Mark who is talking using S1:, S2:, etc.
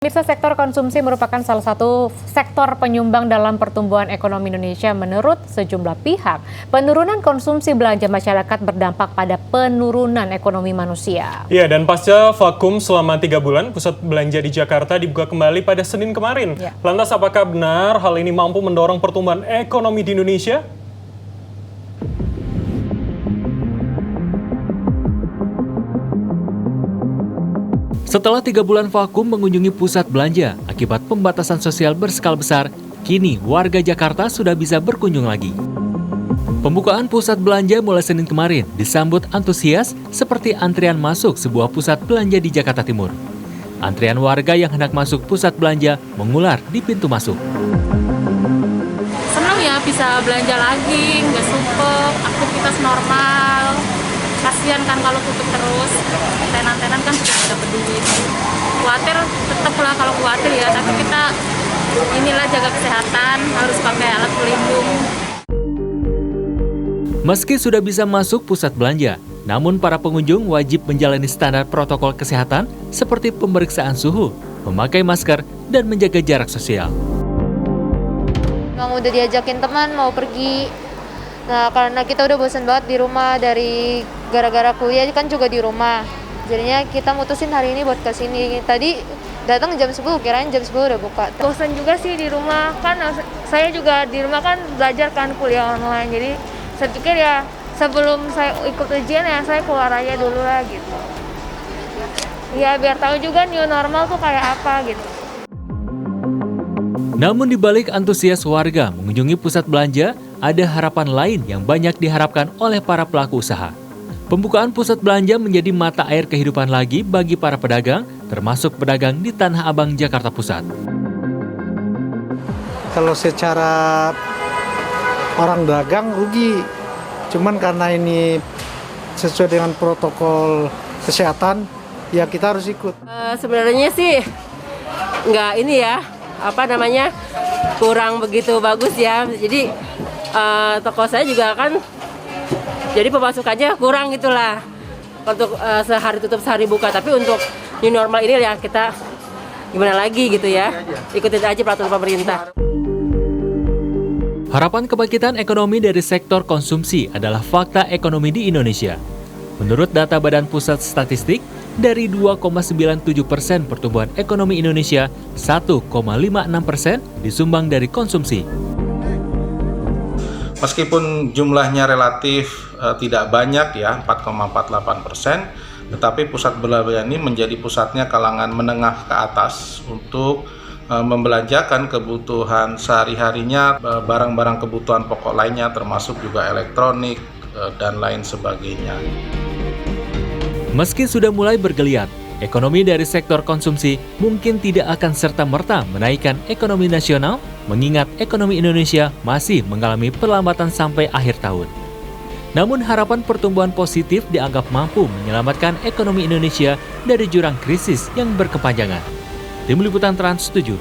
S1: Pemirsa, sektor konsumsi merupakan salah satu sektor penyumbang dalam pertumbuhan ekonomi Indonesia. Menurut sejumlah pihak, penurunan konsumsi belanja masyarakat berdampak pada penurunan ekonomi manusia.
S2: Ya, dan pasca vakum selama 3 bulan, pusat belanja di Jakarta dibuka kembali pada Senin kemarin.
S1: Ya.
S2: Lantas apakah benar hal ini mampu mendorong pertumbuhan ekonomi di Indonesia? Setelah 3 bulan vakum mengunjungi pusat belanja akibat pembatasan sosial berskala besar, kini warga Jakarta sudah bisa berkunjung lagi. Pembukaan pusat belanja mulai Senin kemarin disambut antusias seperti antrian masuk sebuah pusat belanja di Jakarta Timur. Antrian warga yang hendak masuk pusat belanja mengular di pintu masuk.
S3: Senang ya bisa belanja lagi, nggak sumpek, aktivitas normal. Kasihan kan kalau tutup terus, tenan-tenan kan sudah tidak peduli. Khawatir, tetap lah kalau khawatir ya, tapi kita inilah jaga kesehatan, harus pakai alat pelindung.
S2: Meski sudah bisa masuk pusat belanja, namun para pengunjung wajib menjalani standar protokol kesehatan seperti pemeriksaan suhu, memakai masker, dan menjaga jarak sosial.
S4: Memang udah diajakin teman mau pergi. Nah, karena kita udah bosan banget di rumah dari gara-gara kuliah kan juga di rumah. Jadinya kita mutusin hari ini buat kesini. Tadi datang jam 10, kirain jam 10 udah buka.
S5: Bosan juga sih di rumah, kan saya juga di rumah kan belajar kan kuliah online. Jadi saya pikir ya sebelum saya ikut ujian ya saya keluar aja dulu lah gitu. Ya biar tahu juga new normal tuh kayak apa gitu.
S2: Namun di balik antusias warga mengunjungi pusat belanja, ada harapan lain yang banyak diharapkan oleh para pelaku usaha. Pembukaan pusat belanja menjadi mata air kehidupan lagi bagi para pedagang, termasuk pedagang di Tanah Abang, Jakarta Pusat.
S6: Kalau secara orang dagang rugi, cuman karena ini sesuai dengan protokol kesehatan, ya kita harus ikut.
S7: Sebenarnya sih nggak ini ya, kurang begitu bagus ya. Jadi toko saya juga kan jadi pemasukannya kurang gitulah untuk sehari tutup sehari buka. Tapi untuk new normal ini ya kita gimana lagi gitu ya, ikutin aja peraturan pemerintah.
S2: Harapan kebangkitan ekonomi dari sektor konsumsi adalah fakta ekonomi di Indonesia. Menurut data Badan Pusat Statistik, dari 2,97% pertumbuhan ekonomi Indonesia, 1,56% disumbang dari konsumsi.
S8: Meskipun jumlahnya relatif tidak banyak ya, 4,48%, tetapi pusat belanja ini menjadi pusatnya kalangan menengah ke atas untuk membelanjakan kebutuhan sehari-harinya, barang-barang kebutuhan pokok lainnya termasuk juga elektronik dan lain sebagainya.
S2: Meski sudah mulai bergeliat, ekonomi dari sektor konsumsi mungkin tidak akan serta-merta menaikkan ekonomi nasional, mengingat ekonomi Indonesia masih mengalami perlambatan sampai akhir tahun. Namun harapan pertumbuhan positif dianggap mampu menyelamatkan ekonomi Indonesia dari jurang krisis yang berkepanjangan. Tim Liputan Trans 7.